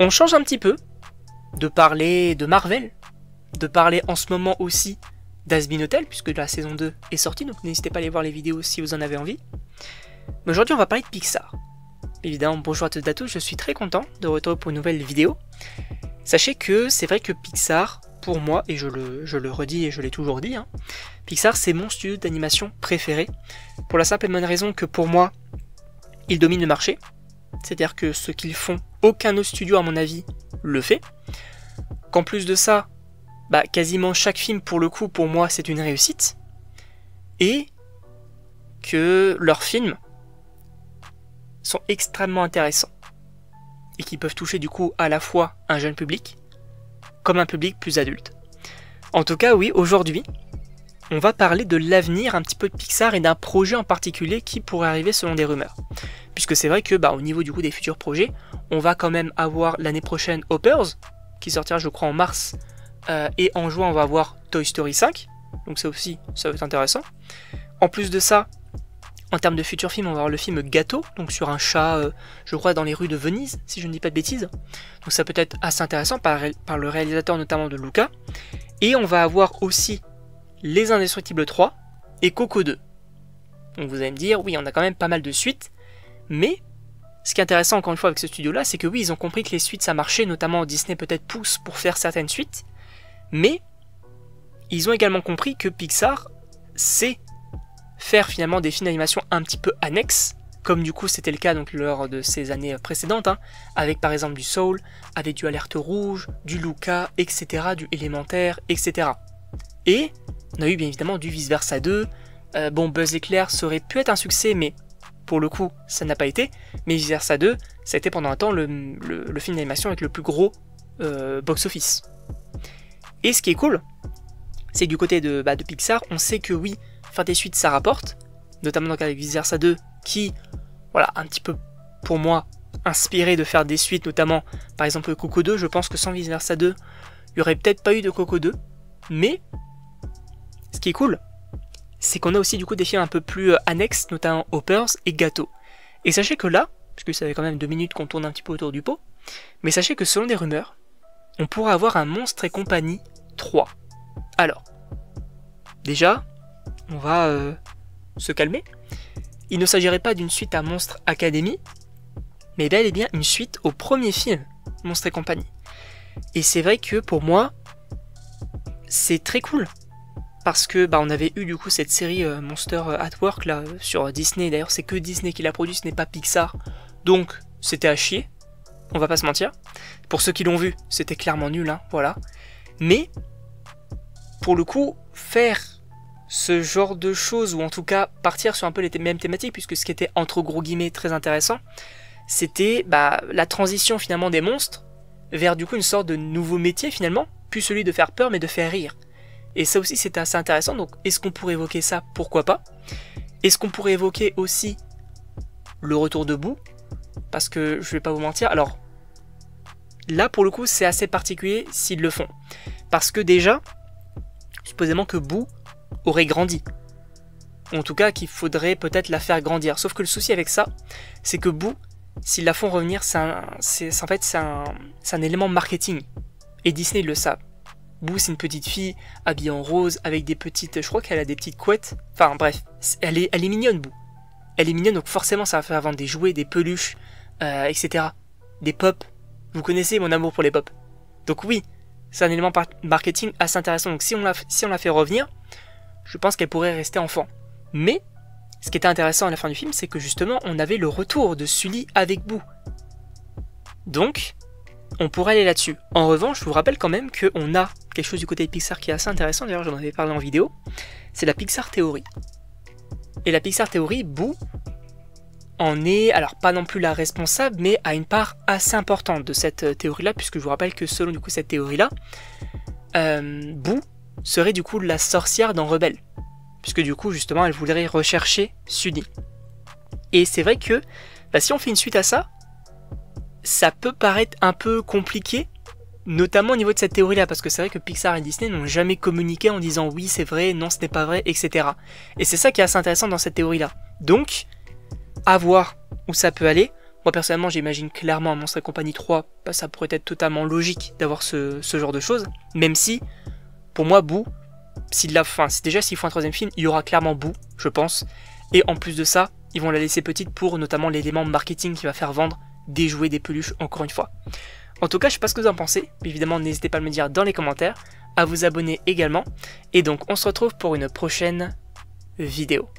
on change un petit peu de parler de Marvel, de parler en ce moment aussi d'Azbin Hotel, puisque la saison 2 est sortie, donc n'hésitez pas à aller voir les vidéos si vous en avez envie. Mais aujourd'hui on va parler de Pixar. Évidemment, bonjour à toutes et à tous, je suis très content de retrouver pour une nouvelle vidéo. Sachez que c'est vrai que Pixar, pour moi, et je le redis et je l'ai toujours dit, hein, Pixar c'est mon studio d'animation préféré, pour la simple et bonne raison que pour moi, ils dominent le marché. C'est-à-dire que ce qu'ils font, aucun autre studio à mon avis le fait. Qu'en plus de ça, quasiment chaque film pour le coup, pour moi, c'est une réussite. Et que leurs films sont extrêmement intéressants. Et qui peuvent toucher du coup à la fois un jeune public, comme un public plus adulte. En tout cas, oui, aujourd'hui, on va parler de l'avenir un petit peu de Pixar et d'un projet en particulier qui pourrait arriver selon des rumeurs. Puisque c'est vrai que au niveau du coup des futurs projets, on va quand même avoir l'année prochaine Hoppers, qui sortira je crois en mars, et en juin on va avoir Toy Story 5, donc ça aussi ça va être intéressant. En plus de ça, en termes de futurs films, on va avoir le film Gâteau, donc sur un chat, je crois dans les rues de Venise, si je ne dis pas de bêtises. Donc ça peut être assez intéressant par le réalisateur notamment de Luca. Et on va avoir aussi Les Indestructibles 3 et Coco 2. Donc vous allez me dire, oui on a quand même pas mal de suites, mais ce qui est intéressant encore une fois avec ce studio là, c'est que oui ils ont compris que les suites ça marchait, notamment Disney peut-être pousse pour faire certaines suites, mais ils ont également compris que Pixar c'est faire finalement des films d'animation un petit peu annexes, comme du coup c'était le cas donc lors de ces années précédentes, hein, avec par exemple du Soul, avec du Alerte Rouge, du Luca, etc., du Élémentaire, etc. Et on a eu bien évidemment du Vice Versa 2, Buzz Éclair ça aurait pu être un succès, mais pour le coup ça n'a pas été, mais Vice Versa 2, ça a été pendant un temps le film d'animation avec le plus gros box-office. Et ce qui est cool, c'est que du côté de Pixar, on sait que oui, faire des suites ça rapporte, notamment donc avec Vice Versa 2, qui, voilà, un petit peu, pour moi, inspiré de faire des suites, notamment, par exemple Coco 2, je pense que sans Vice Versa 2, il n'y aurait peut-être pas eu de Coco 2, mais, ce qui est cool, c'est qu'on a aussi du coup des films un peu plus annexes, notamment Hoppers et Gâteau. Et sachez que là, puisque ça fait quand même 2 minutes qu'on tourne un petit peu autour du pot, mais sachez que selon des rumeurs, on pourra avoir un Monstres et compagnie 3. Alors, déjà, on va se calmer. Il ne s'agirait pas d'une suite à Monstres Academy, mais bel et bien une suite au premier film, Monstres et compagnie. Et c'est vrai que pour moi, c'est très cool. Parce que on avait eu du coup cette série Monster at Work là sur Disney, d'ailleurs c'est que Disney qui l'a produit, ce n'est pas Pixar, donc c'était à chier, on va pas se mentir. Pour ceux qui l'ont vu, c'était clairement nul, hein, voilà. Mais, pour le coup, faire ce genre de choses, ou en tout cas partir sur un peu les mêmes thématiques, puisque ce qui était entre gros guillemets très intéressant, c'était la transition finalement des monstres vers du coup une sorte de nouveau métier finalement, plus celui de faire peur mais de faire rire. Et ça aussi c'était assez intéressant, donc est-ce qu'on pourrait évoquer ça? Pourquoi pas? Est-ce qu'on pourrait évoquer aussi le retour de Boo? Parce que je vais pas vous mentir, alors là pour le coup c'est assez particulier s'ils le font. Parce que déjà, supposément que Boo aurait grandi. Ou en tout cas qu'il faudrait peut-être la faire grandir. Sauf que le souci avec ça, c'est que Boo, s'ils la font revenir, c'est un élément marketing. Et Disney le savent. Boo c'est une petite fille habillée en rose avec des petites, je crois qu'elle a des petites couettes. Enfin bref, elle est mignonne Boo. Elle est mignonne donc forcément ça va faire vendre des jouets, des peluches, etc. Des pop. Vous connaissez mon amour pour les pop. Donc oui, c'est un élément marketing assez intéressant. Donc si on la fait revenir, je pense qu'elle pourrait rester enfant. Mais ce qui était intéressant à la fin du film, c'est que justement on avait le retour de Sully avec Boo. Donc on pourrait aller là-dessus. En revanche, je vous rappelle quand même qu'on a quelque chose du côté de Pixar qui est assez intéressant, d'ailleurs j'en avais parlé en vidéo, c'est la Pixar Theory. Et la Pixar Theory, Boo en est, alors pas non plus la responsable, mais a une part assez importante de cette théorie-là, puisque je vous rappelle que selon du coup cette théorie-là, Boo serait du coup la sorcière dans Rebelle, puisque du coup justement elle voudrait rechercher Sully. Et c'est vrai que si on fait une suite à ça, ça peut paraître un peu compliqué, notamment au niveau de cette théorie-là, parce que c'est vrai que Pixar et Disney n'ont jamais communiqué en disant oui c'est vrai, non ce n'est pas vrai, etc. Et c'est ça qui est assez intéressant dans cette théorie-là. Donc, à voir où ça peut aller. Moi personnellement j'imagine clairement un Monstres et compagnie 3, bah, ça pourrait être totalement logique d'avoir ce genre de choses, même si, pour moi, Boo, déjà s'ils font un troisième film, il y aura clairement Boo, je pense, et en plus de ça, ils vont la laisser petite pour notamment l'élément marketing qui va faire vendre des jouets, des peluches, encore une fois. En tout cas, je sais pas ce que vous en pensez, mais évidemment n'hésitez pas à me le dire dans les commentaires, à vous abonner également, et donc on se retrouve pour une prochaine vidéo.